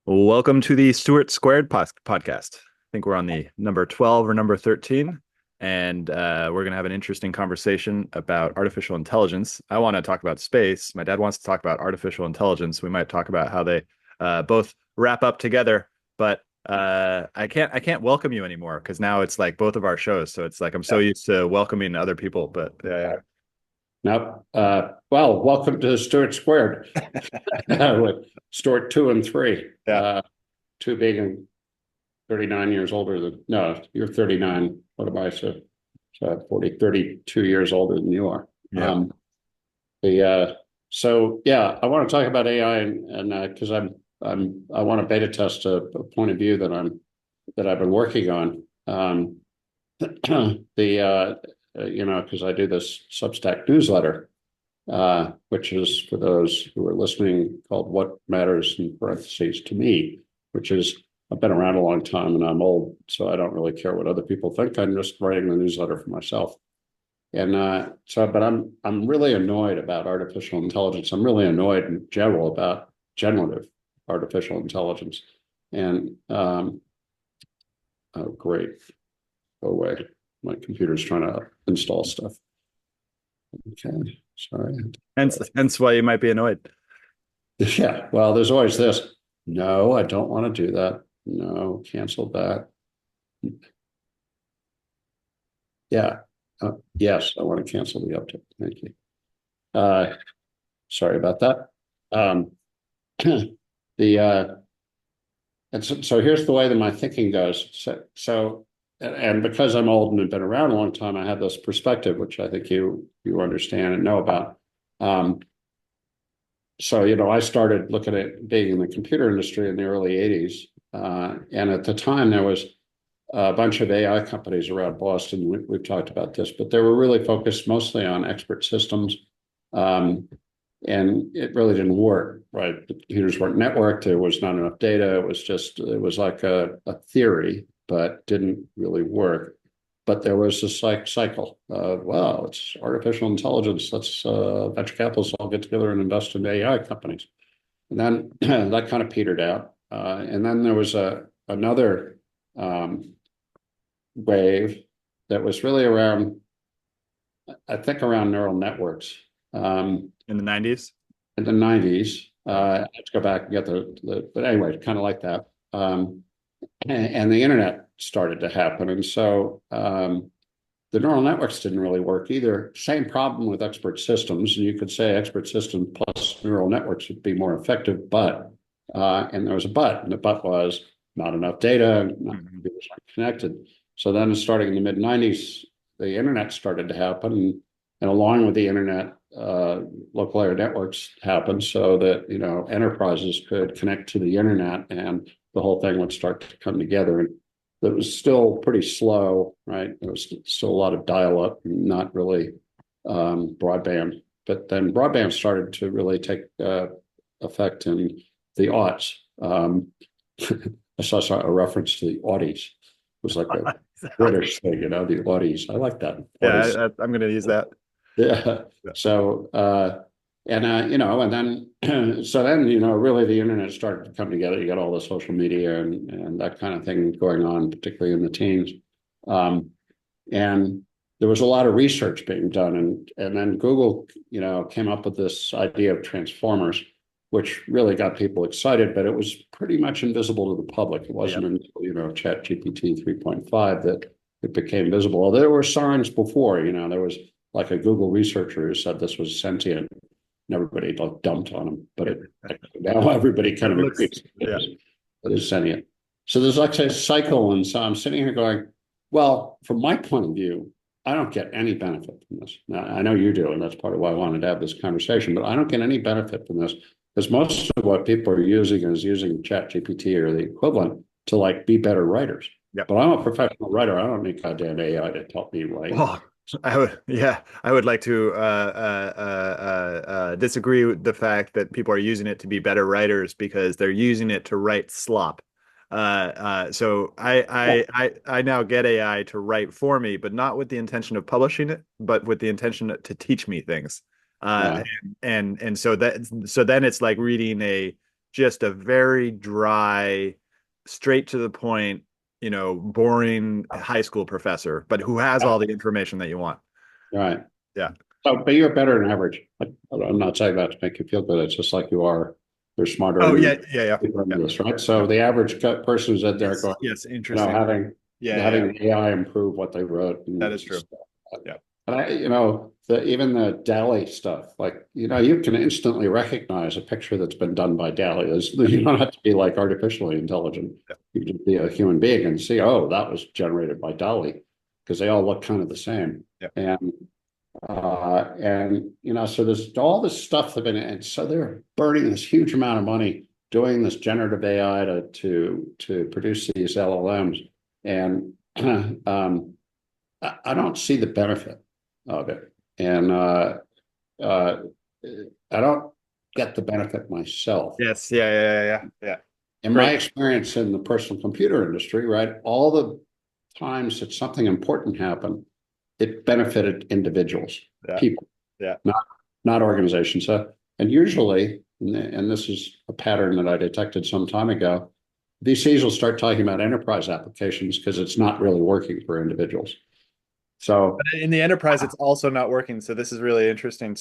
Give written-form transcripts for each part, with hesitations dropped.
Welcome to the Stewart Squared podcast. I think we're on the number 12 or number 13, and we're going to have an interesting conversation about artificial intelligence. I want to talk about space. My dad wants to talk about artificial intelligence. We might talk about how they both wrap up together, but I can't welcome you anymore because now it's like both of our shows. So it's like I'm so used to welcoming other people, but yeah. Nope. Well, welcome to Stewart Squared with Stewart 2 and 3. Yeah. 2 being 39 years older than, no, you're 39. What am I? So 40, 32 years older than you are. Yeah. The So yeah, I want to talk about AI and because I want to beta test a point of view that I've been working on. Because I do this Substack newsletter, which is for those who are listening called "What Matters" in parentheses to me, which is I've been around a long time and I'm old, so I don't really care what other people think. I'm just writing the newsletter for myself. But I'm really annoyed about artificial intelligence. I'm really annoyed in general about generative artificial intelligence. And oh, great. Go away. My computer's trying to install stuff. Okay, sorry. Hence why you might be annoyed. Yeah, well, there's always this. No, I don't want to do that. No, cancel that. Yeah. Yes, I want to cancel the update. Thank you. Uh, Sorry about that. Um, the and so here's the way that my thinking goes. And because I'm old and have been around a long time, I have this perspective, which I think you understand and know about. Um, I started looking at being in the computer industry in the early 80s. And at the time, there was a bunch of AI companies around Boston. We've talked about this, but they were really focused mostly on expert systems. Um, and it really didn't work, right? The computers weren't networked. There was not enough data. It was like a theory, but didn't really work. But there was this like cycle. Wow, it's artificial intelligence. Let's venture capitalists all get together and invest in AI companies. And then that kind of petered out. And then there was another um, wave that was really around, I think, around neural networks. In the 90s. In the 90s. I have to go back and get but anyway, kind of like that. And the internet started to happen. And so the neural networks didn't really work either. Same problem with expert systems. And you could say expert systems plus neural networks would be more effective, and there was a but, and the but was not enough data, not connected. So then starting in the mid 90s, the internet started to happen. And along with the internet, local area networks happened so that, enterprises could connect to the internet and the whole thing would start to come together. And it was still pretty slow, right? There was still a lot of dial-up, not really broadband. But then broadband started to really take effect in the aughts. I saw a reference to the Audis. It was like a British thing, the Audis. I like that. Audis. Yeah, I'm going to use that. Yeah. Yeah. So, and then, so then, really the internet started to come together. You got all the social media and that kind of thing going on, particularly in the teens. And there was a lot of research being done. And then Google, came up with this idea of transformers, which really got people excited, but it was pretty much invisible to the public. It wasn't until, Chat GPT 3.5 that it became visible. Although there were signs before, there was like a Google researcher who said this was sentient, and everybody dumped on him. But now everybody kind It of looks, agrees yeah. it is sentient. So there's like a cycle, and so I'm sitting here going, well, from my point of view, I don't get any benefit from this. Now, I know you do, and that's part of why I wanted to have this conversation, but I don't get any benefit from this because most of what people are using is using Chat GPT or the equivalent to like be better writers. Yep. But I'm a professional writer. I don't need goddamn AI to help me write. Oh, I would like to disagree with the fact that people are using it to be better writers because they're using it to write slop. So I now get AI to write for me, but not with the intention of publishing it, but with the intention to teach me things. Uh, Yeah. and so then it's like reading just a very dry, straight to the point, boring high school professor, but who has Yeah. all the information that you want. Right. Yeah. So, but you're better than average. I'm not saying that to make you feel good. It's just like you are. They're smarter Oh, than yeah, you. yeah, yeah, yeah, This, right? So the average person who's in there yes, going, yes, interesting. having Yeah, yeah, yeah. AI improve what they wrote That and is true. stuff. Yeah. And even the DALI stuff, like, you can instantly recognize a picture that's been done by DALI. You don't have to be like artificially intelligent. Yeah. You can be a human being and see, oh, that was generated by DALI, because they all look kind of the same. Yeah. And so there's all this stuff that been, and so they're burning this huge amount of money doing this generative AI to produce these LLMs. And I don't see the benefit of it. And uh, I don't get the benefit myself. Yes. Yeah. Yeah. Yeah. Yeah. In my Great. experience in the personal computer industry, right, all the times that something important happened, it benefited individuals, Yeah. people, Yeah. not organizations. And usually, and this is a pattern that I detected some time ago, VCs will start talking about enterprise applications because it's not really working for individuals. So, But in the enterprise, it's also not working. So this is really interesting.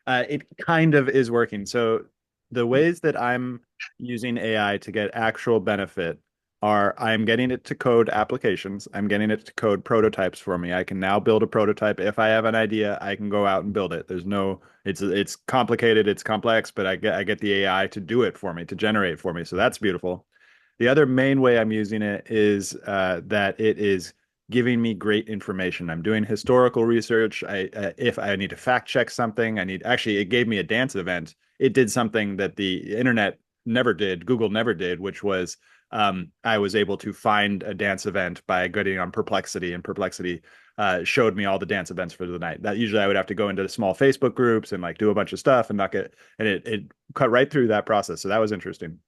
It kind of is working. So the ways that I'm using AI to get actual benefit are I'm getting it to code applications. I'm getting it to code prototypes for me. I can now build a prototype. If I have an idea, I can go out and build it. It's complicated, it's complex, but I get the AI to do it for me, to generate for me. So that's beautiful. The other main way I'm using it is that it is giving me great information. I'm doing historical research. If I need to fact check something, it gave me a dance event. It did something that the internet never did, Google never did, which was I was able to find a dance event by getting on Perplexity, and Perplexity showed me all the dance events for the night. That usually I would have to go into small Facebook groups and like do a bunch of stuff and not get, and it cut right through that process. So that was interesting.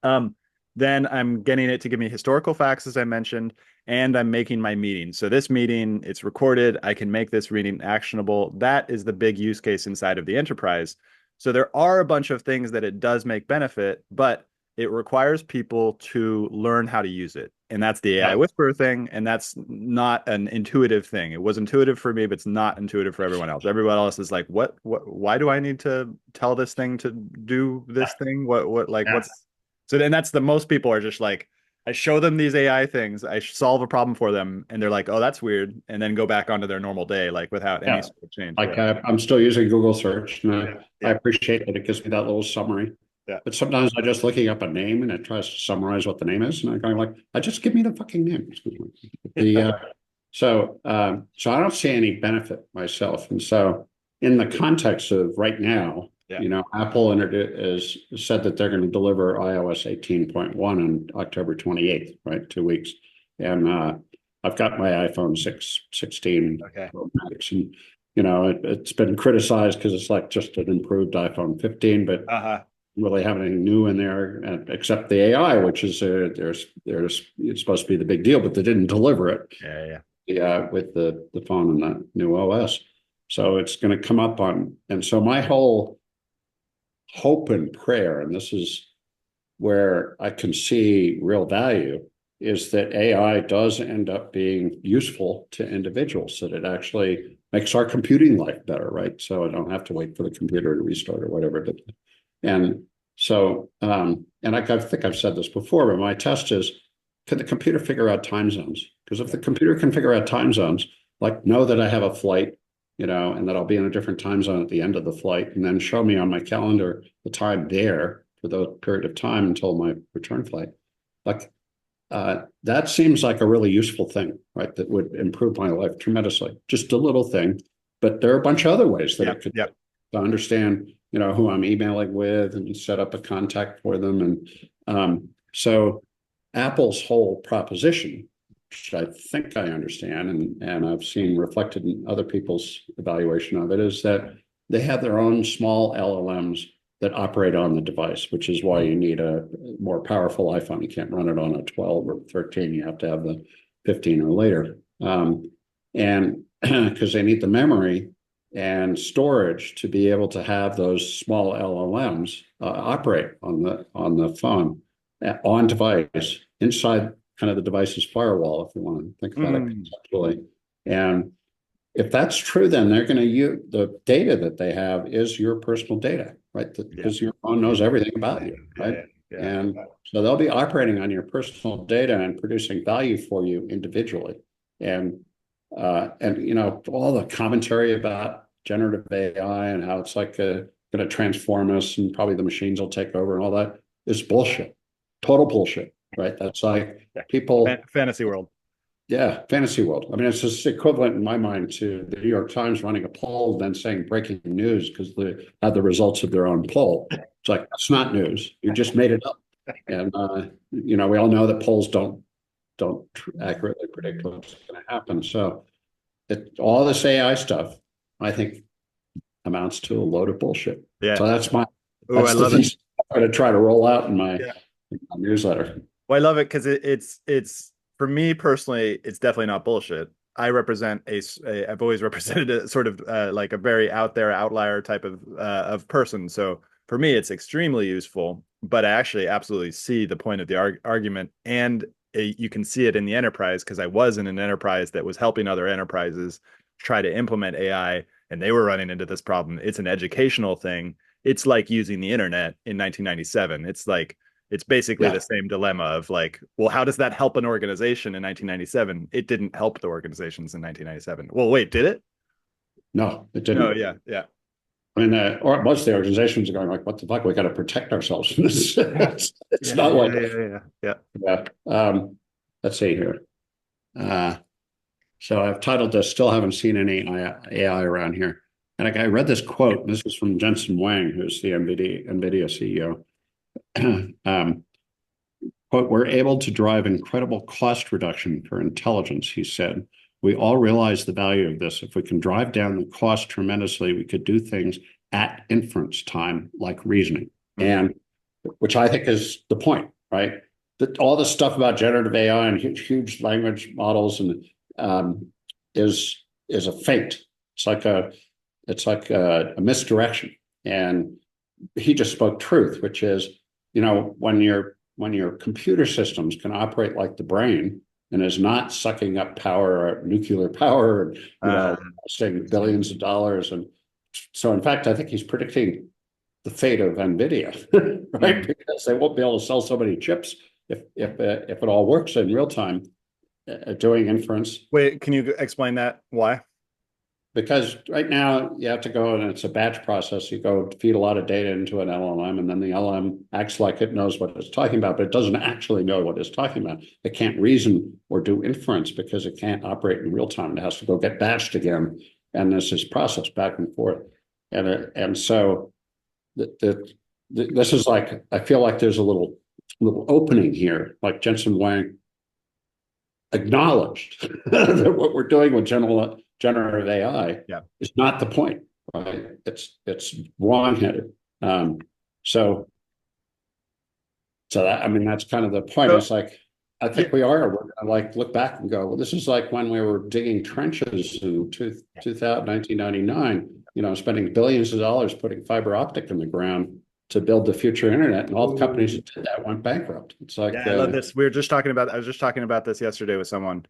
Um, then I'm getting it to give me historical facts, as I mentioned, and I'm making my meeting. So this meeting, it's recorded. I can make this reading actionable. That is the big use case inside of the enterprise. So there are a bunch of things that it does make benefit, but it requires people to learn how to use it. And that's the AI yeah, whisperer thing. And that's not an intuitive thing. It was intuitive for me, but it's not intuitive for everyone else. Everyone else is like, why do I need to tell this thing to do this thing? yeah, What's so then that's the most people are just like, I show them these AI things, I solve a problem for them, and they're like, oh, that's weird, and then go back onto their normal day, like without any yeah. sort of change. Like, Yeah. I'm still using Google search, and Yeah. I Yeah. appreciate that it gives me that little summary. Yeah. But sometimes I just looking up a name and it tries to summarize what the name is, and I'm going like, I just give me the fucking name. Excuse me. The so I don't see any benefit myself, and so in the context of right now, Yeah. Apple is said that they're going to deliver iOS 18.1 on October 28th, right? 2 weeks, and I've got my iPhone 16 Okay. Pro Max, and it's been criticized because it's like just an improved iPhone 15, but Uh-huh. really have anything new in there except the AI, which is it's supposed to be the big deal, but they didn't deliver it. Yeah. Yeah. Yeah, with the phone and the new OS. So it's going to come up on, and so my whole hope and prayer, and this is where I can see real value, is that AI does end up being useful to individuals, that it actually makes our computing life better, right? So I don't have to wait for the computer to restart or whatever. And so, and I think I've said this before, but my test is, can the computer figure out time zones? Because if Yeah. the computer can figure out time zones, like know that I have a flight, and that I'll be in a different time zone at the end of the flight, and then show me on my calendar the time there for the period of time until my return flight, like that seems like a really useful thing, right? That would improve my life tremendously. Just a little thing, but there are a bunch of other ways that Yeah. it could Yeah. to understand, who I'm emailing with and set up a contact for them. And so Apple's whole proposition, which I think I understand, and I've seen reflected in other people's evaluation of it, is that they have their own small LLMs that operate on the device, which is why you need a more powerful iPhone. You can't run it on a 12 or 13. You have to have the 15 or later. And because they need the memory, and storage to be able to have those small LLMs operate on the phone on device inside kind of the device's firewall, if you want to think about it Mm, conceptually. And if that's true, then they're going to use the data that they have is your personal data, right? yeah. Because your phone knows everything about you, Yeah. right? Yeah. Yeah. And so they'll be operating on your personal data and producing value for you individually. And you know, all the commentary about generative AI and how it's like going to transform us and probably the machines will take over and all that is bullshit, total bullshit, right? That's like Yeah. people, Fantasy world. yeah, fantasy world. I mean, it's just equivalent in my mind to the New York Times running a poll, then saying breaking news because they had the results of their own poll. It's like, that's not news. You just made it up. And, you know, we all know that polls don't accurately predict what's going to happen. So all this AI stuff, I think, amounts to a load of bullshit. Yeah. So Oh, I that's the love it. thesis I'm going to try to roll out Yeah. in my newsletter. Well, I love it because it's for me personally, it's definitely not bullshit. I represent I've always represented a sort of like a very out there outlier type of person. So for me, it's extremely useful. But I actually absolutely see the point of the argument, and you can see it in the enterprise because I was in an enterprise that was helping other enterprises try to implement AI, and they were running into this problem. It's an educational thing. It's like using the internet in 1997. It's basically Yeah, the same dilemma of like, well, how does that help an organization in 1997? It didn't help the organizations in 1997. Well, wait, did it? no, it No, didn't. yeah, yeah. I mean, or most of the organizations are going like, "What the fuck? We got to protect ourselves from this." Yeah, It's yeah, not yeah, like, yeah, yeah. yeah. Let's see here. Uh, so I've titled this "Still haven't seen any AI around here," and I read this quote. This is from Jensen Huang, who's the NVIDIA CEO. Quote, we're able to drive incredible cost reduction for intelligence, he said. We all realize the value of this. If we can drive down the cost tremendously, we could do things at inference time, like reasoning. Mm-hmm. And which I think is the point, right? That all this stuff about generative AI and huge language models and um, is a feint. It's like a misdirection. And he just spoke truth, which is, you know, when your computer systems can operate like the brain and is not sucking up power or nuclear power and, you Uh, know, costing billions of dollars. And so, in fact, I think he's predicting the fate of NVIDIA, right? mm. Because they won't be able to sell so many chips if it all works in real time doing inference. Wait, can you explain that? Why? Because right now you have to go and it's a batch process. You go feed a lot of data into an LLM, and then the LLM acts like it knows what it's talking about, but it doesn't actually know what it's talking about. It can't reason or do inference because it can't operate in real time. It has to go get batched again, and there's this process back and forth. And so this is like I feel like there's a little opening here, like Jensen Wang acknowledged that what we're doing with generative AI Yeah. is not the point, right? It's wrongheaded. Um, so so that I mean that's kind of the point. So, It's like I yeah, think we're gonna like look back and go, well, this is like when we were digging trenches in 1999, you know, spending billions of dollars putting fiber optic in the ground to build the future internet, and all the companies ooh, that did that went bankrupt. It's like, yeah, I love this. We were just talking about. I was just talking about this yesterday with someone.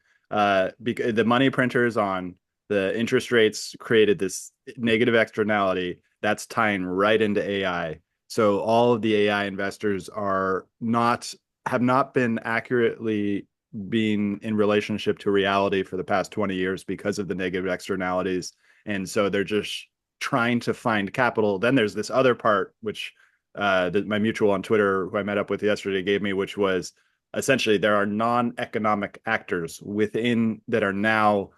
Because the money printers on the interest rates created this negative externality that's tying right into AI. So all of the AI investors are not have not been accurately being in relationship to reality for the past 20 years because of the negative externalities. And so they're just trying to find capital. Then there's this other part, which that my mutual on Twitter, who I met up with yesterday, gave me, which was essentially there are non-economic actors within that are now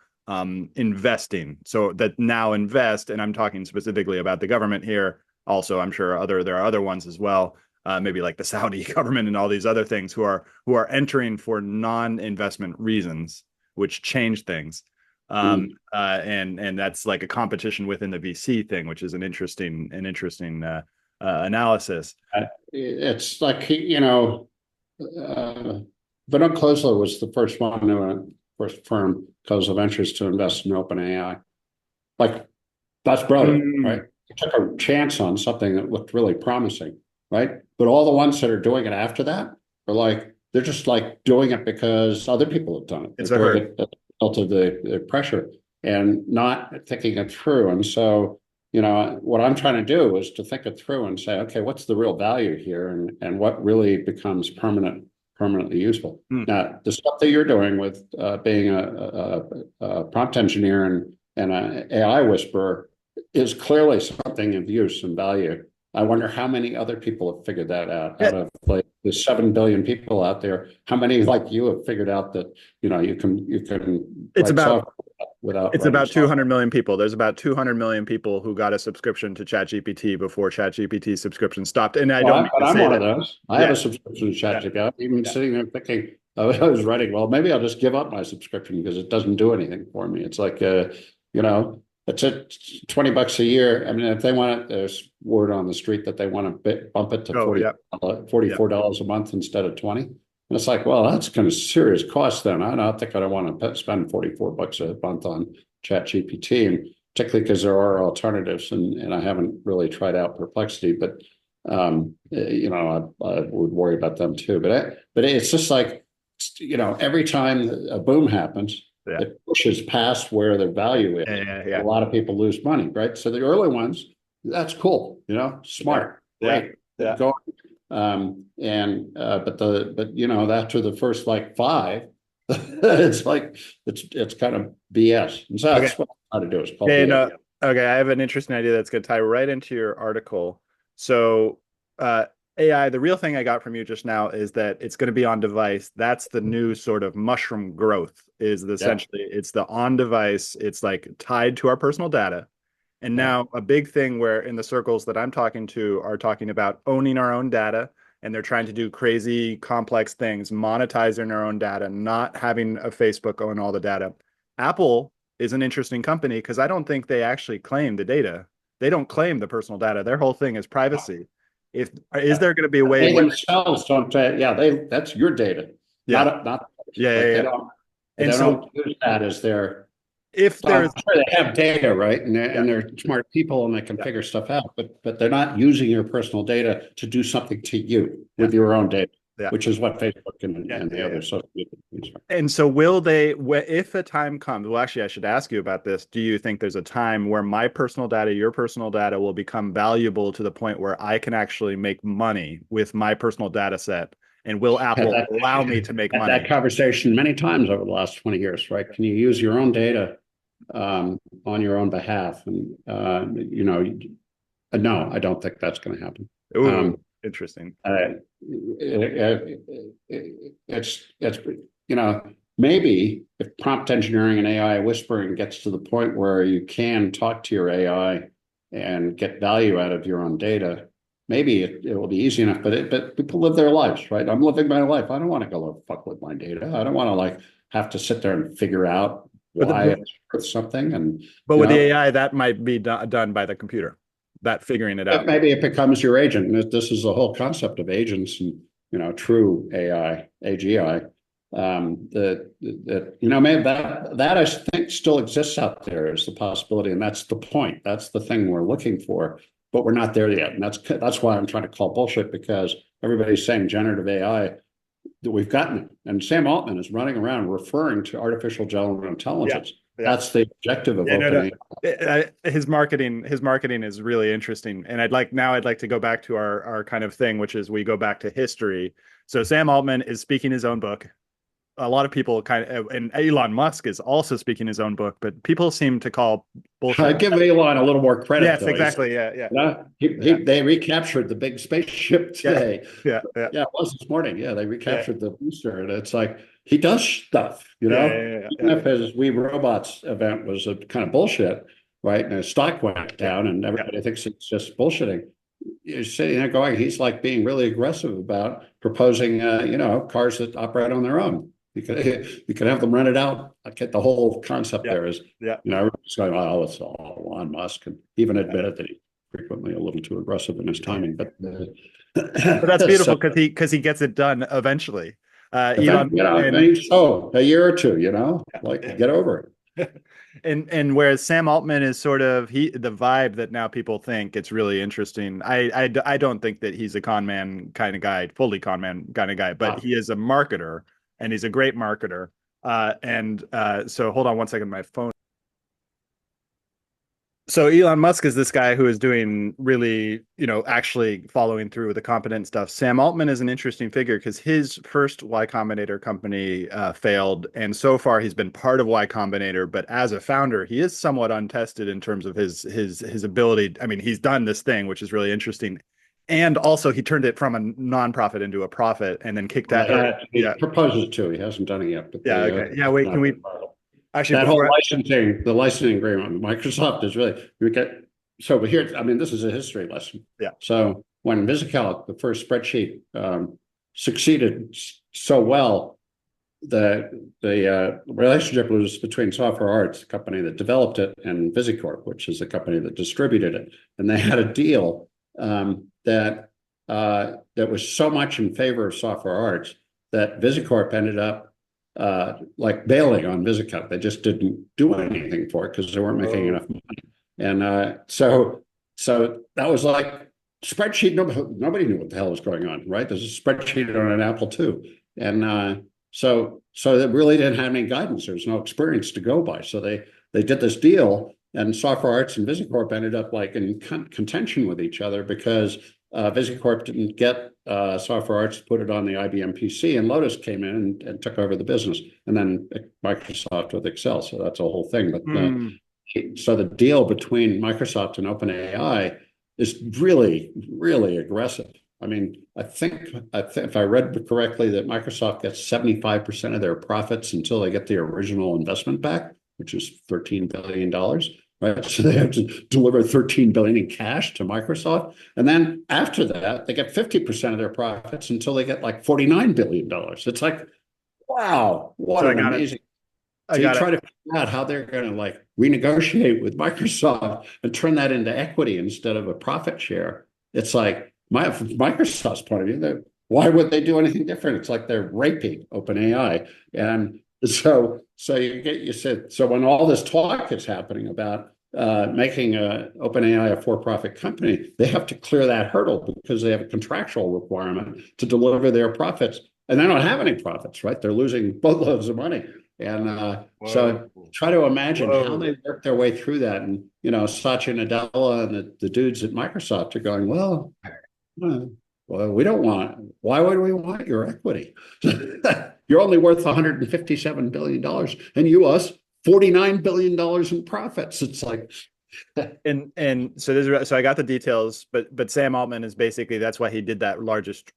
investing. So that now invest, and I'm talking specifically about the government here. Also, I'm sure there are other ones as well. Maybe like the Saudi government and all these other things who are entering for non-investment reasons, which change things. And that's like a competition within the VC thing, which is an interesting analysis. it's like you know, uh, Vinod Khosla was the first one to first firm, Khosla Ventures, to invest in OpenAI. Like That's brilliant, right? Mm, You took a chance on something that looked really promising, right? But all the ones that are doing it after that are like, they're just like doing it because other people have done it. They're it's a doing herd. it at the result of the pressure and not thinking it through. And so, what I'm trying to do is to think it through and say, okay, what's the real value here, and what really becomes permanently useful. Mm. Now, the stuff that you're doing with being a prompt engineer and an AI whisperer is clearly something of use and value. I wonder how many other people have figured that out of like the 7 billion people out there. How many like you have figured out that you can It's write about software without it's writing about software? 200 million people. There's about 200 million people who got a subscription to ChatGPT before ChatGPT subscription stopped. And I don't mean But to I'm say one of that. those. I have Yeah, a subscription to yeah, ChatGPT. I'm even yeah. sitting there thinking, I was writing, well, maybe I'll just give up my subscription because it doesn't do anything for me. It's like, it's at $20 a year. I mean, if they want it, there's word on the street that they want to bump it to Oh, yeah, yeah. $44 a month instead of 20. And it's like, well, that's kind of serious cost then. I don't think I want to spend $44 a month on ChatGPT, and particularly because there are alternatives, and I haven't really tried out Perplexity, but I would worry about them too. But it's just like, every time a boom happens, Yeah, it pushes past where the value yeah, is. yeah, A yeah, lot of people lose money, right? So the early ones, that's cool, yeah, smart, yeah, great, yeah. go. But after the first like five, it's like it's kind of BS. And so Okay. that's what I try to do. It's called Okay, BS. no, okay. I have an interesting idea that's going to tie right into your article. So, uh, AI, the real thing I got from you just now is that it's going to be on device. That's the new sort of mushroom growth, is Yeah, essentially it's the on device. It's like tied to our personal data. And yeah. now a big thing where in the circles that I'm talking to are talking about owning our own data, and they're trying to do crazy complex things, monetizing our own data, not having a Facebook own all the data. Apple is an interesting company because I don't think they actually claim the data. They don't claim the personal data. Their whole thing is privacy. If is there going to be a way They where themselves don't. Yeah, that's your data, yeah, not yeah, yeah, like they yeah. don't they And so don't use that as their. if I'm there's sure they have data, right? And yeah, they're smart people and they can yeah, figure stuff out, but they're not using your personal data to do something to you yeah, with your own data, yeah, which is what Facebook and, yeah, and the yeah, yeah. other social media companies are. And so will they, if a time comes, well, actually, I should ask you about this. Do you think there's a time where my personal data, your personal data will become valuable to the point where I can actually make money with my personal data set? And will Had Apple that allow me to make had that money? conversation many times over the last 20 years, right? Can you use your own data on your own behalf? And no, I don't think that's going to happen. Ooh, Um, interesting. it's maybe if prompt engineering and AI whispering gets to the point where you can talk to your AI and get value out of your own data, maybe it will be easy enough. But people live their lives, right? I'm living my life. I don't want to go fuck with my data. I don't want to like have to sit there and figure out But, why it's worth something. And but you with the know, AI, that might be done by the computer, that figuring it out. maybe it becomes your agent. And this is the whole concept of agents and true AI, AGI. Maybe that I think still exists out there as the possibility, and that's the point. That's the thing we're looking for, but we're not there yet. And that's why I'm trying to call bullshit, because everybody's saying generative AI, that we've gotten it. And Sam Altman is running around referring to artificial general Yeah. intelligence. Yeah. That's the objective of Yeah, no, no. OpenAI. His marketing is really interesting. And I'd like to go back to our kind of thing, which is we go back to history. So Sam Altman is speaking his own book. A lot of people and Elon Musk is also speaking his own book, but people seem to call I bullshit. give Elon a little more credit, Yes, though. exactly. Yeah, yeah, yeah, They recaptured the big spaceship yeah, today. yeah, yeah, Yeah, it was this morning. Yeah, they yeah, recaptured the booster, and it's like he does stuff, yeah, yeah, Even yeah, if his We Robots event was a kind of bullshit, right? And his stock went yeah, down, and yeah, everybody thinks it's just bullshitting. You're sitting there going, he's like being really aggressive about proposing, cars that operate on their own. You can have them rented out. I get the whole concept yeah, there is, yeah, everybody's going, oh, it's all Elon Musk, and even yeah. admitted that he's frequently a little too aggressive in his timing. But But that's so beautiful because he gets it done eventually. event, Elon and a year or two, yeah, like yeah. get over it. And whereas Sam Altman is sort of the vibe that now people think it's really interesting. I don't think that he's a con man kind of guy, fully con man kind of guy, but Ah, he is a marketer and he's a great marketer. So hold on one second, my phone. So Elon Musk is this guy who is doing really, actually following through with the competent stuff. Sam Altman is an interesting figure because his first Y Combinator company failed, and so far he's been part of Y Combinator, but as a founder, he is somewhat untested in terms of his ability. I mean, he's done this thing, which is really interesting, and also he turned it from a nonprofit into a profit, and then kicked well, that. Or he yeah, proposes to. He hasn't done it yet, but yeah, okay, yeah. Wait, can not we actually that whole before? the licensing agreement with Microsoft is really we get so. But here, I mean, this is a history lesson. Yeah. So when VisiCalc, the first spreadsheet, succeeded so well, the relationship was between Software Arts, the company that developed it, and VisiCorp, which is the company that distributed it, and they had a deal that was so much in favor of Software Arts that VisiCorp ended up like bailing on VisiCalc. They just didn't do anything for it because they weren't making Oh. enough money. And so that was like spreadsheet. Nobody knew what the hell was going on, right? There's a spreadsheet on an Apple II, and so they really didn't have any guidance. There was no experience to go by. So they did this deal, and Software Arts and VisiCorp ended up like in contention with each other because VisiCorp didn't get Software Arts to put it on the IBM PC, and Lotus came in and took over the business, and then Microsoft with Excel. So that's a whole thing. But Hmm. so the deal between Microsoft and OpenAI is really, really aggressive. I mean, if I read correctly, that Microsoft gets 75% of their profits until they get the original investment back, which is $13 billion, right? So they have to deliver 13 billion in cash to Microsoft, and then after that, they get 50% of their profits until they get like $49 billion. It's like, wow, what So I an got it. amazing. I So you got it. try to figure out how they're going to like renegotiate with Microsoft and turn that into equity instead of a profit share. It's like from Microsoft's point of view, why would they do anything different? It's like they're raping OpenAI. And so you said, so when all this talk is happening about making OpenAI a for-profit company, they have to clear that hurdle because they have a contractual requirement to deliver their profits. And they don't have any profits, right? They're losing boatloads of money. And Whoa. so try to imagine how Whoa. they work their way through that. And, Satya Nadella and the dudes at Microsoft are going, uh, well, we don't why would we want your equity? You're only worth $157 billion and you us $49 billion in profits. It's like, And so I got the details, but Sam Altman is basically that's why he did that largest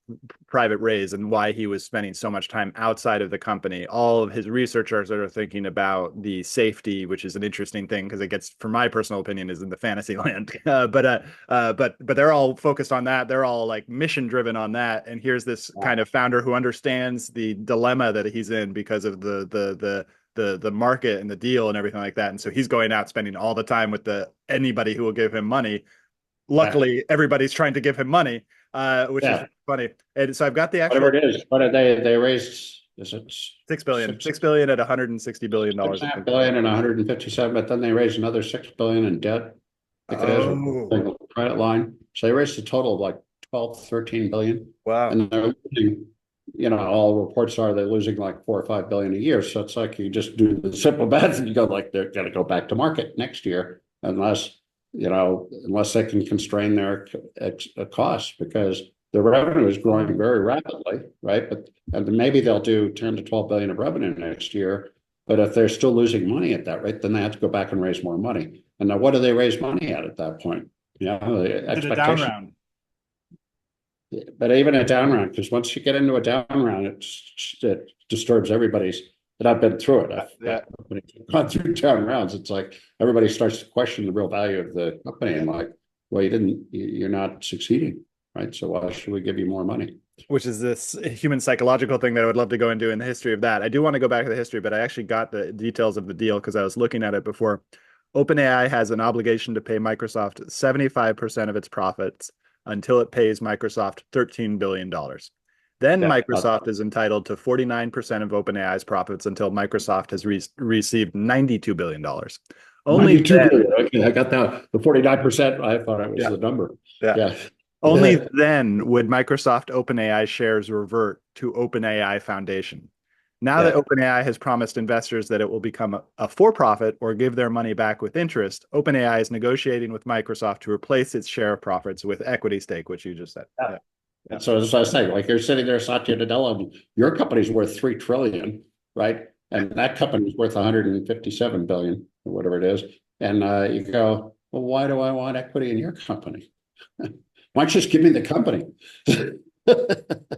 private raise and why he was spending so much time outside of the company. All of his researchers are thinking about the safety, which is an interesting thing because it gets, from my personal opinion, is in the fantasy land. But they're all focused on that. They're all like mission driven on that. And here's this kind of founder who understands the dilemma that he's in because of the market and the deal and everything like that. And so he's going out spending all the time with anybody who will give him money. yeah, Luckily, everybody's trying to give him money, which is yeah, funny. And so I've got the whatever actual it is. What did they raised? Is it 6 billion, six, 6 billion at $160 billion, six I and a half think. billion and 157, but then they raised another 6 billion in debt. I think it is Oh, a credit line. So they raised a total of like 12, 13 billion. wow. And they're losing, all reports are they're losing like 4 or 5 billion a year. So it's like you just do the simple math and you go like they're going to go back to market next year unless they can constrain their costs because the revenue is growing Oh. very rapidly, right? And maybe they'll do 10 to 12 billion of revenue next year. But if they're still losing money at that rate, then they have to go back and raise more money. And now, what do they raise money at that point? The Did a down expectation. round. But even a down round, because once you get into a down round, it disturbs everybody's. And I've been through it. Yeah. I've gone through down rounds. It's like everybody starts to question the real value of the company and like, well, you're not succeeding, right? So why should we give you more money? Which is this human psychological thing that I would love to go into in the history of that. I do want to go back to the history, but I actually got the details of the deal because I was looking at it before. OpenAI has an obligation to pay Microsoft 75% of its profits until it pays Microsoft $13 billion. Then Yeah. Microsoft is entitled to 49% of OpenAI's profits until Microsoft has received $92 billion. Only 92 then, billion. Okay, I got that. The 49%, I thought it was yeah, the number. yeah. Yeah. Only then would Microsoft OpenAI shares revert to OpenAI Foundation. Now that Yeah. OpenAI has promised investors that it will become a for-profit or give their money back with interest, OpenAI is negotiating with Microsoft to replace its share of profits with equity stake, which you just said. Yeah. Yeah. Yeah. And so as I was saying, like you're sitting there, Satya Nadella, and your company's worth 3 trillion, right? And that company's worth 157 billion or whatever it is. And you go, well, why do I want equity in your company? Why don't you just give me the company?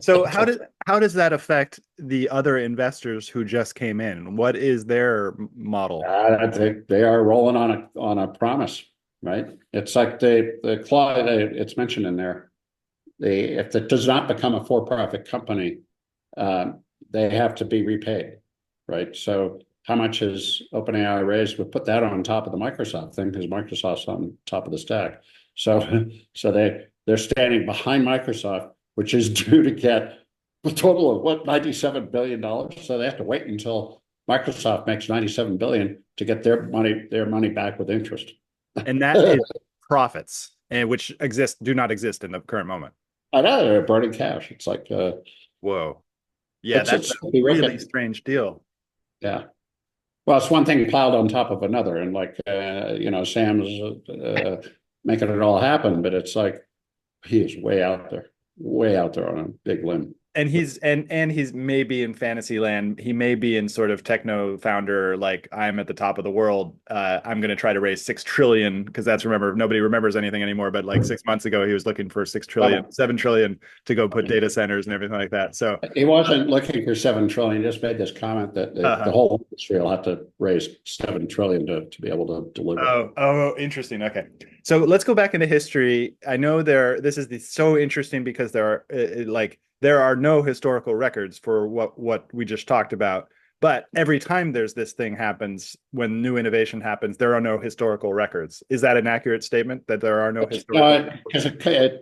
So how does that affect the other investors who just came in? What is their model? They are rolling on a promise, right? It's like the clause. It's mentioned in there. If it does not become a for-profit company, they have to be repaid, right? So how much has OpenAI raised? We put that on top of the Microsoft thing because Microsoft's on top of the stack. So so they're standing behind Microsoft, which is due to get a total of what, $97 billion. So they have to wait until Microsoft makes 97 billion to get their money back with interest. And that is profits, and which do not exist in the current moment. I know they're burning cash. It's like Whoa. Yeah, that's a if you look really at, strange deal. yeah. Well, it's one thing piled on top of another, and like Sam's making it all happen, but it's like he is way out there on a big limb. And he's maybe in fantasy land. He may be in sort of techno founder, like I'm at the top of the world. I'm going to try to raise 6 trillion because remember, nobody remembers anything anymore. But like 6 months ago, he was looking for 6 trillion, 7 trillion to go put data centers and everything like that. So He wasn't looking for 7 trillion. He just made this comment that the uh, whole industry will have to raise 7 trillion to be able to deliver. oh, interesting. Okay. So let's go back into history. I know this is so interesting because there are no historical records for what we just talked about. But every time there's this thing happens, when new innovation happens, there are no historical records. Is that an accurate statement that there are no historical? Because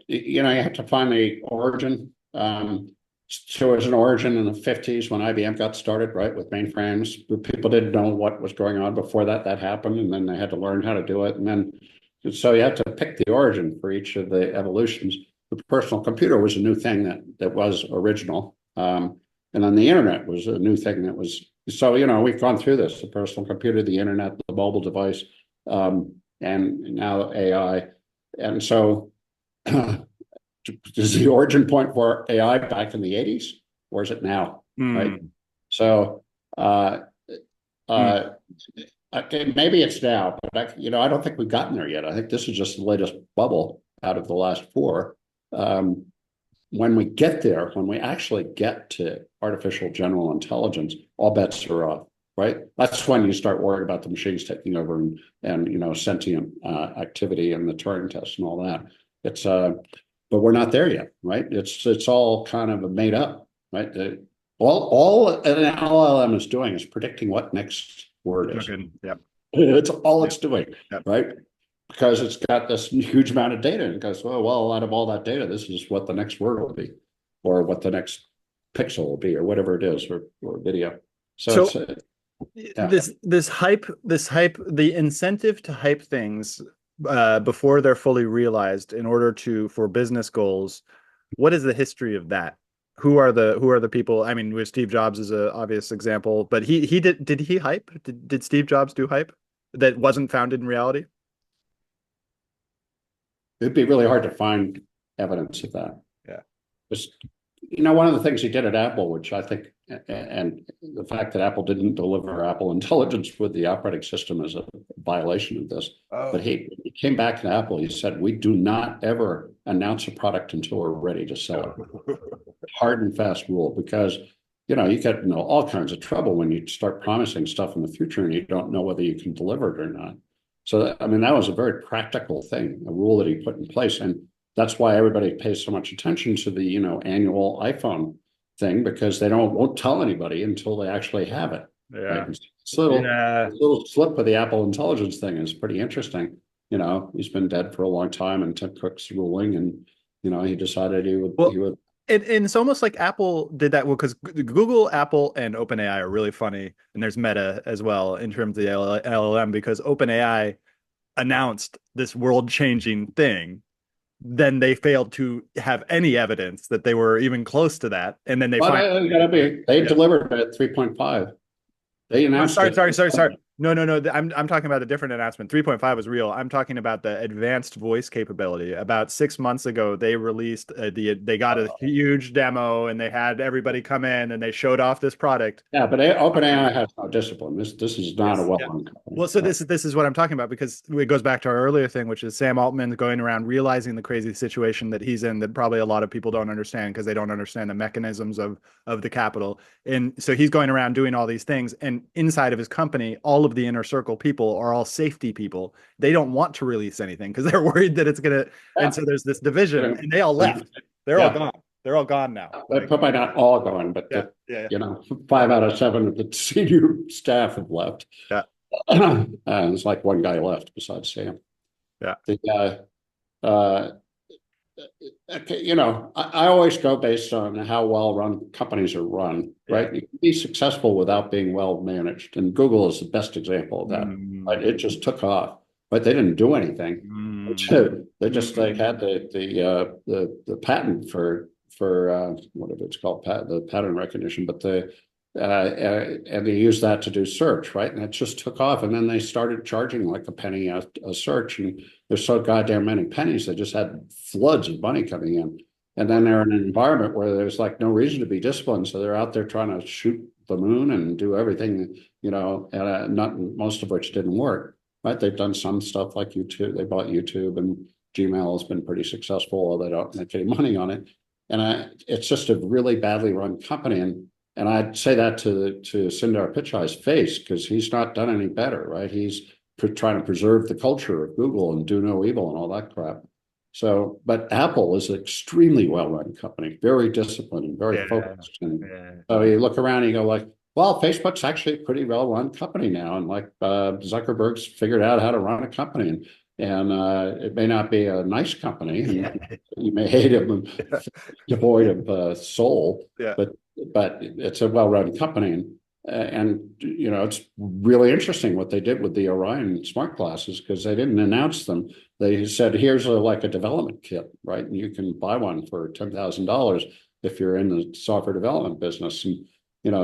you have to find the origin. So there was an origin in the 50s when IBM got started, right, with mainframes. People didn't know what was going on before that happened, and then they had to learn how to do it. And then, so you have to pick the origin for each of the evolutions. The personal computer was a new thing that was original. And then the internet was a new thing that was, so, we've gone through this, the personal computer, the internet, the mobile device, and now AI. And so is the origin point for AI back in the 80s, or is it now? Right. Hmm. So Hmm. uh, okay, maybe it's now, but I don't think we've gotten there yet. I think this is just the latest bubble out of the last four. When we get there, when we actually get to artificial general intelligence, all bets are off. Right. That's when you start worrying about the machines taking over and sentient activity and the Turing test and all that. It's but we're not there yet, right? It's all kind of made up, right? All an LLM is doing is predicting what next word is. Yeah. It's all Yeah. it's doing, Yeah. right? Because it's got this huge amount of data and it goes, well, out of all that data, this is what the next word will be, or what the next pixel will be, or whatever it is, or video. So So it's yeah. this hype, the incentive to hype things before they're fully realized in order for business goals. What is the history of that? Who are the people? I mean, with Steve Jobs is an obvious example, but he did he hype? Did Steve Jobs do hype that wasn't founded in reality? It'd be really hard to find evidence of that. Yeah. Just, one of the things he did at Apple, which I think, and the fact that Apple didn't deliver Apple Intelligence with the operating system is a violation of this. But Oh. he came back to Apple. He said, "We do not ever announce a product until we're ready to sell it." Hard and fast rule, because you get all kinds of trouble when you start promising stuff in the future and you don't know whether you can deliver it or not. So I mean, that was a very practical thing, a rule that he put in place, and that's why everybody pays so much attention to the annual iPhone thing, because they won't tell anybody until they actually have it. Yeah. Right? This Yeah. little slip of the Apple Intelligence thing is pretty interesting. He's been dead for a long time, and Tim Cook's ruling, and he decided he Well, would and it's almost like Apple did that well because Google, Apple, and OpenAI are really funny, and there's Meta as well in terms of the LLM because OpenAI announced this world-changing thing, then they failed to have any evidence that they were even close to that, and then they But finally, they yeah. delivered it at 3.5. They No, announced sorry, it. sorry, sorry, sorry. No, no, no. I'm talking about a different announcement. 3.5 was real. I'm talking about the advanced voice capability. About 6 months ago, they released they got a huge demo and they had everybody come in and they showed off this product. Yeah, but OpenAI has no discipline. This is not a Yes. Yeah. well-run company. Well, so this is what I'm talking about because it goes back to our earlier thing, which is Sam Altman going around realizing the crazy situation that he's in that probably a lot of people don't understand because they don't understand the mechanisms of the capital. And so he's going around doing all these things, and inside of his company, all of the inner circle people are all safety people. They don't want to release anything because they're worried that it's gonna. And Yeah, so there's this division, and they all yeah, left. They're all yeah. gone. They're all gone now. But Like, probably not all going, but yeah, yeah, 5 out of 7 of the senior staff have left. yeah, It's like one guy left besides Sam. yeah, The uh, okay, I always go based on how well run companies are run, yeah. right? You can be successful without being well managed, and Google is the best example of that. Right? It Mm, just took off, but they didn't do anything. mm, They had mm. the patent for whatever it's called, the pattern recognition, but and they used that to do search, right? And it just took off, and then they started charging like a penny a search, and there's so goddamn many pennies, they just had floods of money coming in. And then they're in an environment where there's like no reason to be disciplined, so they're out there trying to shoot the moon and do everything, and not most of which didn't work. Right? They've done some stuff like YouTube. They bought YouTube, and Gmail has been pretty successful, although they don't make any money on it. And it's just a really badly run company. And I'd say that to Sundar Pichai's face because he's not done any better, right? He's trying to preserve the culture of Google and do no evil and all that crap. So, but Apple is an extremely well-run company, very disciplined and very Yeah, focused. And yeah, so you look around and you go like, well, Facebook's actually a pretty well-run company now, and like Zuckerberg's figured out how to run a company, and it may not be a nice company, yeah, and you may hate him and devoid of soul, yeah, but it's a well-run company, and it's really interesting what they did with the Orion smart glasses because they didn't announce them. They said, "Here's like a development kit, right? And you can buy one for $10,000 if you're in the software development business." And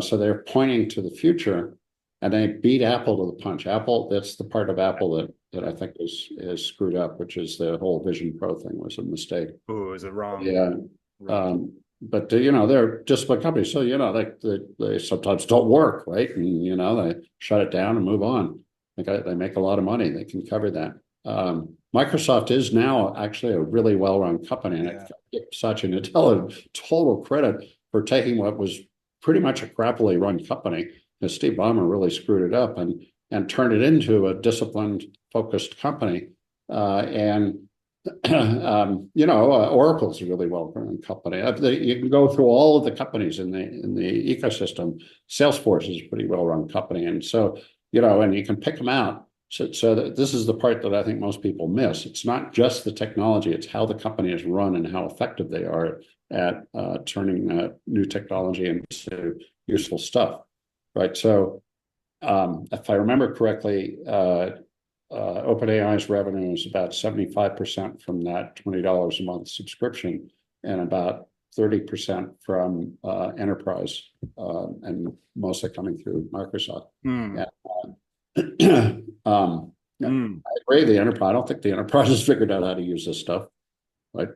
so they're pointing to the future, and they beat Apple to the punch. Apple, that's the part of Apple that I think is screwed up, which is the whole Vision Pro thing was a mistake. Ooh, is it wrong? Yeah. Wrong. But they're just a company, so they sometimes don't work, right? And they shut it down and move on. They make a lot of money. They can cover that. Microsoft is now actually a really well-run company, and I Yeah. give Satya Nadella total credit for taking what was pretty much a crappily run company. And Steve Ballmer really screwed it up and turned it into a disciplined, focused company. And Oracle's a really well-run company. You can go through all of the companies in the ecosystem. Salesforce is a pretty well-run company, and so and you can pick them out. So that this is the part that I think most people miss. It's not just the technology; it's how the company is run and how effective they are at turning new technology into useful stuff. Right. So, if I remember correctly, OpenAI's revenue is about 75% from that $20 a month subscription and about 30% from enterprise, and mostly coming through Microsoft. Mm, Yeah. Yeah, mm. I agree. The enterprise. I don't think the enterprise has figured out how to use this stuff. Right?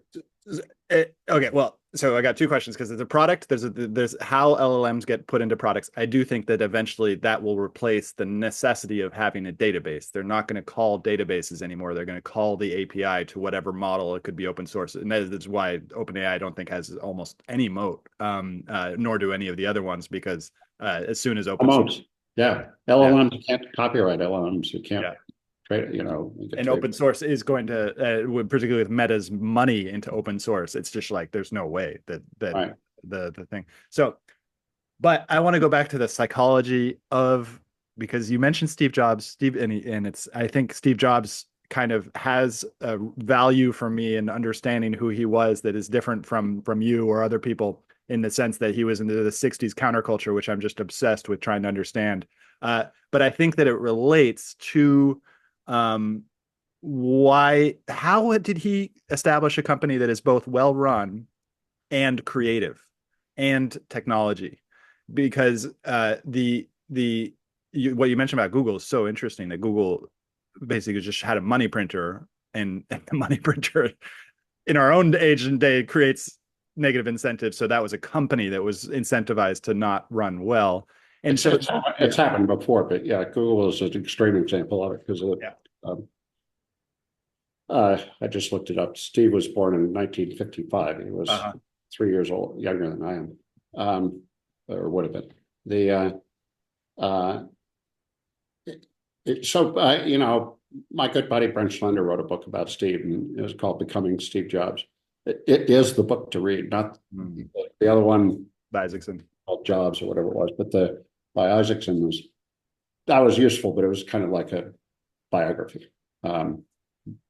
Okay, well, so I got two questions because there's a product, there's how LLMs get put into products. I do think that eventually that will replace the necessity of having a database. They're not going to call databases anymore. They're going to call the API to whatever model. It could be open source, and that is why OpenAI I don't think has almost any moat, nor do any of the other ones because as soon as open source, Almost. Yeah. yeah, LLMs, you can't copyright LLMs. You can't yeah. trade. You can And trade. open source is going to, particularly with Meta's money into open source, it's just like there's no way that Right. the thing. So, but I want to go back to the psychology of because you mentioned Steve Jobs, and it's I think Steve Jobs kind of has a value for me in understanding who he was that is different from you or other people, in the sense that he was into the 60s counterculture, which I'm just obsessed with trying to understand. But I think that it relates to um, how did he establish a company that is both well run and creative and technology? Because what you mentioned about Google is so interesting, that Google basically just had a money printer, and the money printer in our own age and day creates negative incentives. So that was a company that was incentivized to not run well. And It's so, it's, it's happened before, but yeah, Google is an extreme example of it because of yeah. um, I just looked it up. Steve was born in 1955. He was Uh-huh. 3 years old, younger than I am, or would have been. The uh, you know, my good buddy Brent Schlender wrote a book about Steve, and it was called "Becoming Steve Jobs." It is the book to read, not the other one Isaacson. called Jobs or whatever it was, but the by Isaacson was useful, but it was kind of like a biography.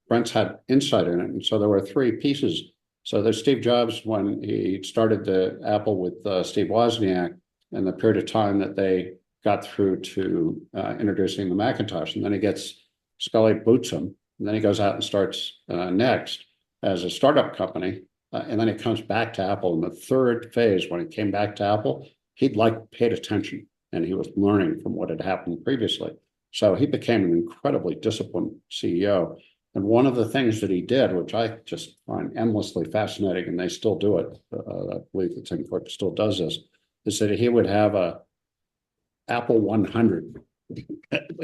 Brent's had insight in it, and so there were three pieces. So there's Steve Jobs when he started the Apple with Steve Wozniak, and the period of time that they got through to introducing the Macintosh, and then he gets Scully boots him, and then he goes out and starts Next as a startup company, and then he comes back to Apple in the third phase. When he came back to Apple, he'd like paid attention, and he was learning from what had happened previously. So he became an incredibly disciplined CEO. And one of the things that he did, which I just find endlessly fascinating, and they still do it, I believe the Tim Cook still does this, is that he would have a Apple 100. He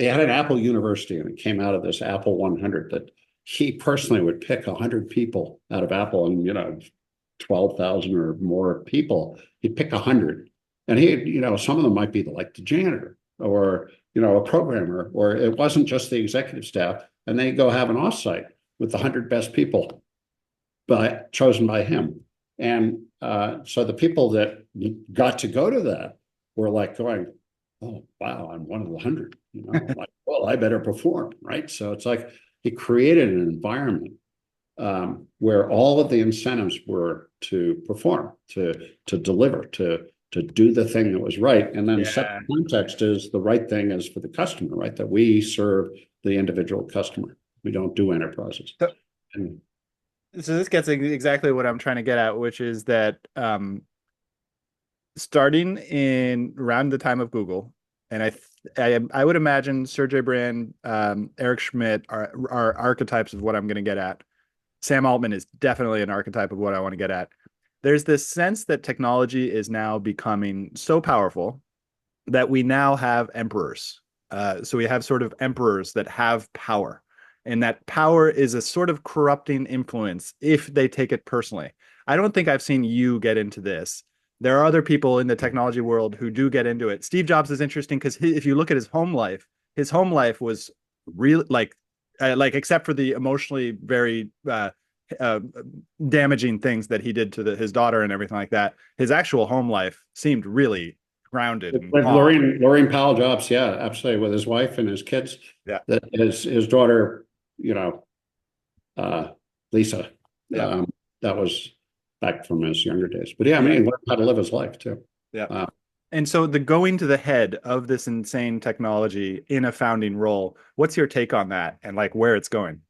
had an Apple University, and it came out of this Apple 100 that he personally would pick 100 people out of Apple, and 12,000 or more people. He'd pick 100, and some of them might be like the janitor or a programmer, or it wasn't just the executive staff. And they go have an offsite with the 100 best people chosen by him. And so the people that got to go to that were like going, oh, wow, I'm one of the 100, like, well, I better perform, right? So it's like he created an environment where all of the incentives were to perform, to deliver, to do the thing that was right. And then set the context is the right thing is for the customer, right? That we serve the individual customer. We don't do enterprises. And So this gets exactly what I'm trying to get at, which is that starting in around the time of Google, and I would imagine Sergey Brin, Eric Schmidt are archetypes of what I'm going to get at. Sam Altman is definitely an archetype of what I want to get at. There's this sense that technology is now becoming so powerful that we now have emperors. So we have sort of emperors that have power, and that power is a sort of corrupting influence if they take it personally. I don't think I've seen you get into this. There are other people in the technology world who do get into it. Steve Jobs is interesting because if you look at his home life was real, like except for the emotionally very uh, damaging things that he did to his daughter and everything like that. His actual home life seemed really grounded and with calm. Laureen Powell Jobs, yeah, absolutely, with his wife and his kids. Yeah. That his daughter, Lisa. Yeah. That was back from his younger days. But yeah, I mean, he learned how to live his life too. Yeah. And so the going to the head of this insane technology in a founding role, what's your take on that and like where it's going?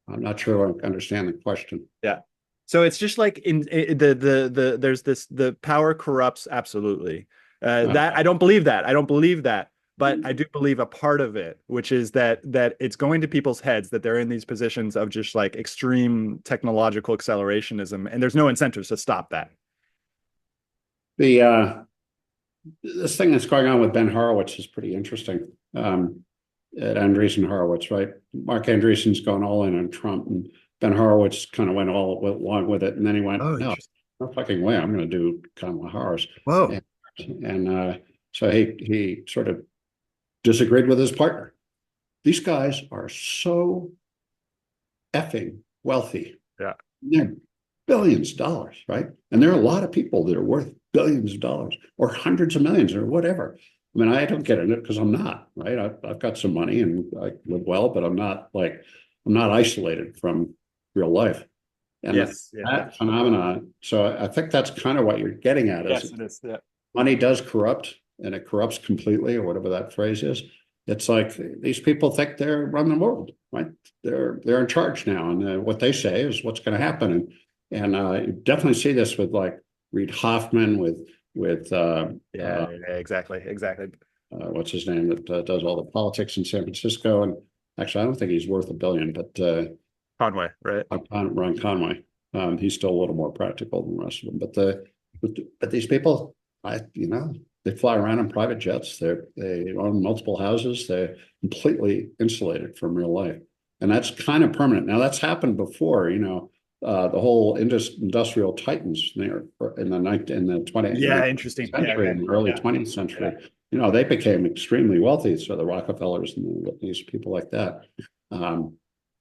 I'm not sure I understand the question. Yeah. So it's just like in the there's this the power corrupts absolutely. That I don't believe that. I don't believe that. But I do believe a part of it, which is that it's going to people's heads that they're in these positions of just like extreme technological accelerationism, and there's no incentives to stop that. The this thing that's going on with Ben Horowitz is pretty interesting. At Andreessen Horowitz, right? Mark Andreessen's going all in on Trump, and Ben Horowitz kind of went all along with it, and then he went, Oh, "No, interesting. no fucking way! I'm going to do Kamala Harris." Whoa. And so he sort of disagreed with his partner. These guys are so effing wealthy. Yeah. They're billions of dollars, right? And there are a lot of people that are worth billions of dollars or hundreds of millions or whatever. I mean, I don't get in it because I'm not, right? I've got some money and I live well, but I'm not isolated from real life. And Yes. Yeah. that phenomenon, so I think that's kind of what you're getting at is Yes, it is. Yeah. money does corrupt and it corrupts completely or whatever that phrase is. It's like these people think they're running the world, right? They're in charge now, and what they say is what's going to happen. And you definitely see this with like Reid Hoffman, with Yeah. Exactly. Exactly. what's his name that does all the politics in San Francisco. And actually, I don't think he's worth a billion, but Conway, right? Ron Conway. He's still a little more practical than the rest of them. But these people, they fly around in private jets. They own multiple houses. They're completely insulated from real life, and that's kind of permanent. Now that's happened before. The whole industrial titans there in the 20th Yeah. Interesting. Yeah. century Okay. and early Yeah. 20th Yeah. century. They became extremely wealthy. So the Rockefellers and these people like that. Um,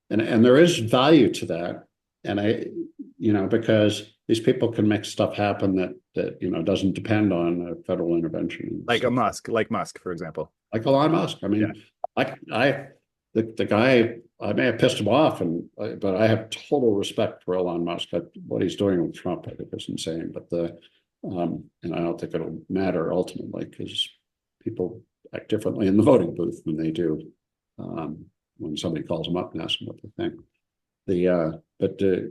and there is value to that. And because these people can make stuff happen that doesn't depend on federal intervention and Like a stuff. Musk, like Musk, for example. Like Elon Musk. I Yeah. mean, the guy, I may have pissed him off, but I have total respect for Elon Musk. What he's doing with Trump, I think, is insane. And I don't think it'll matter ultimately because people act differently in the voting booth than they do when somebody calls them up and asks them what they think.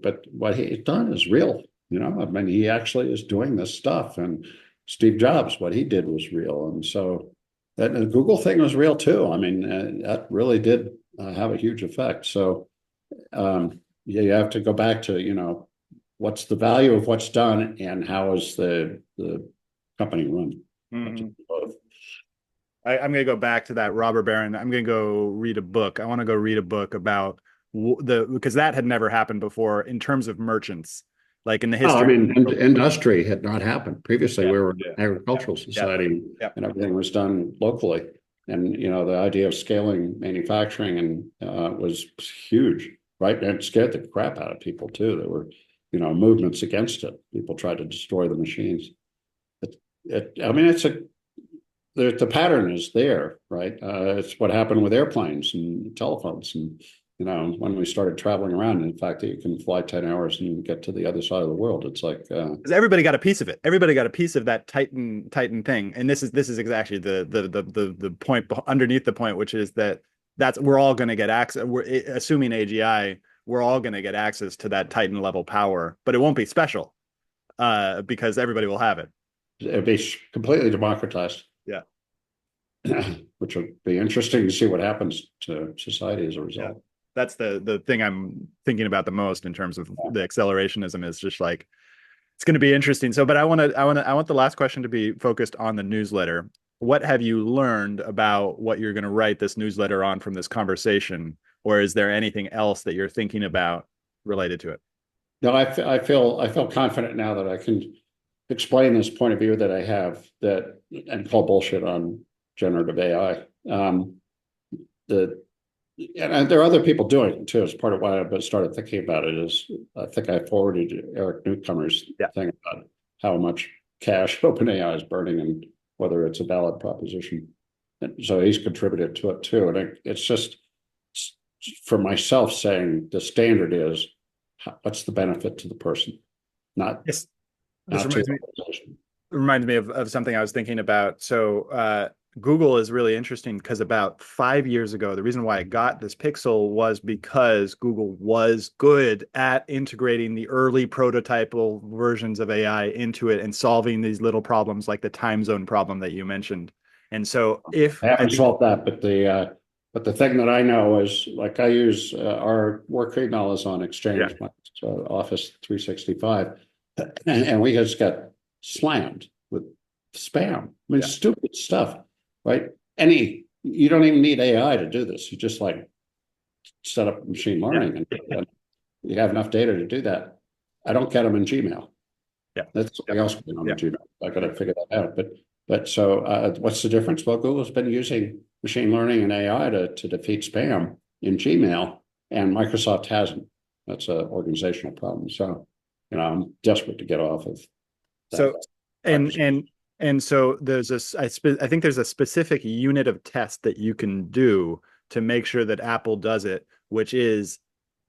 But what he's done is real. I mean, he actually is doing this stuff. And Steve Jobs, what he did was real. And so that the Google thing was real too. I mean, that really did have a huge effect. So yeah, you have to go back to what's the value of what's done and how is the company run. Mhm. I'm going to go back to that robber baron. I'm going to go read a book. I want to go read a book about because that had never happened before in terms of merchants, like in the Oh, I history. mean, industry had not happened. Previously, Yeah. we were an Yeah. Yeah. agricultural Yeah. society Yeah. and everything was done locally. And, the idea of scaling manufacturing and was huge, right? And it scared the crap out of people too. There were, movements against it. People tried to destroy the machines. I mean, the pattern is there, right? It's what happened with airplanes and telephones, and when we started traveling around. And the fact that you can fly 10 hours and get to the other side of the world, it's like Because everybody got a piece of it. Everybody got a piece of that Titan thing. And this is exactly the point underneath the point, which is that's we're all going to get access. We're assuming AGI, we're all going to get access to that Titan level power, but it won't be special because everybody will have it. it'd be completely democratized, Yeah. which would be interesting to see what happens to society as a Yeah. result. That's the thing I'm thinking about the most in terms of the accelerationism is just like it's going to be interesting. So, but I want the last question to be focused on the newsletter. What have you learned about what you're going to write this newsletter on from this conversation, or is there anything else that you're thinking about related to it? No, I feel confident now that I can explain this point of view that I have and call bullshit on generative AI. The And there are other people doing it too. As part of why I started thinking about it is I think I forwarded Eric Newcomer's Yeah. thing about how much cash OpenAI is burning and whether it's a valid proposition. And so he's contributed to it too. And it's just for myself saying the standard is what's the benefit to the person, not Yes. This not to reminds the me organization. reminds me of something I was thinking about. So Google is really interesting because about 5 years ago, the reason why I got this Pixel was because Google was good at integrating the early prototypal versions of AI into it and solving these little problems like the time zone problem that you mentioned. And so if I I haven't think, solved that, but the thing that I know is like I use our work email is on yeah, Exchange, my Office 365, and we just got slammed with spam. I mean, yeah, stupid stuff, right? You don't even need AI to do this. You just like set up machine yeah, learning and you have enough data to do that. I don't get them in Gmail. yeah, That's yeah, something else going on yeah, in Gmail. I got to figure that out. But so what's the difference? Well, Google's been using machine learning and AI to defeat spam in Gmail, and Microsoft hasn't. That's an organizational problem. So, I'm desperate to get off of that So and garbage. And so I think there's a specific unit of test that you can do to make sure that Apple does it, which is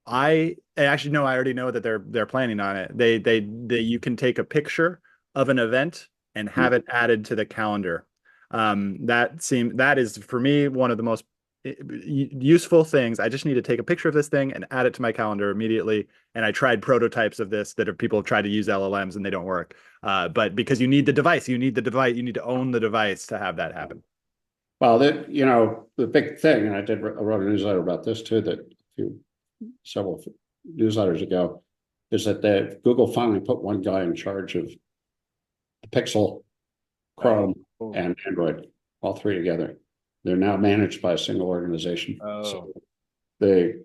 I actually know I already know that they're planning on it. They you can take a picture of an event and have it added to the calendar. That is for me one of the most useful things. I just need to take a picture of this thing and add it to my calendar immediately. And I tried prototypes of this that people have tried to use LLMs and they don't work. But because you need the device, you need to own the device to have that happen. Well, the big thing, and I wrote a newsletter about this too, that several newsletters ago, is that Google finally put one guy in charge of the Pixel, Chrome, Oh. and Android, all three together. They're now managed by a single organization. Oh. So the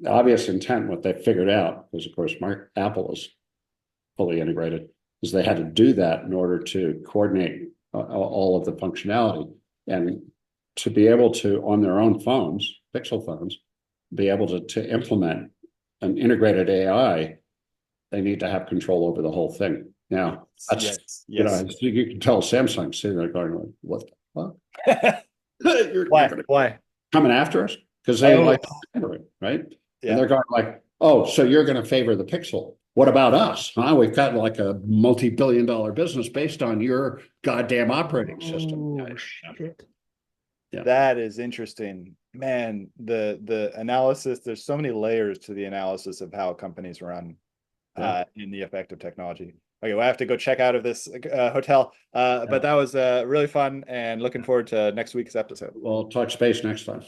obvious intent, what they figured out, because of course Apple is fully integrated, is they had to do that in order to coordinate all of the functionality and to be able to, on their own phones, Pixel phones, be able to implement an integrated AI. They need to have control over the whole thing. Now, that's, Yes. you can tell Samsung sitting there going, like, what the fuck? You're Why? gonna Why? coming after us because they Oh, like Android, right? And yeah. they're going like, oh, so you're going to favor the Pixel. What about us? Huh? We've got like a multi-billion-dollar business based on your goddamn operating system. Oh, shit. Yeah. That is interesting. Man, the analysis, there's so many layers to the analysis of how companies run Yeah. in the effect of technology. Okay, well, I have to go check out of this hotel. Yeah. But that was really fun and looking forward to next week's episode. We'll talk space next time.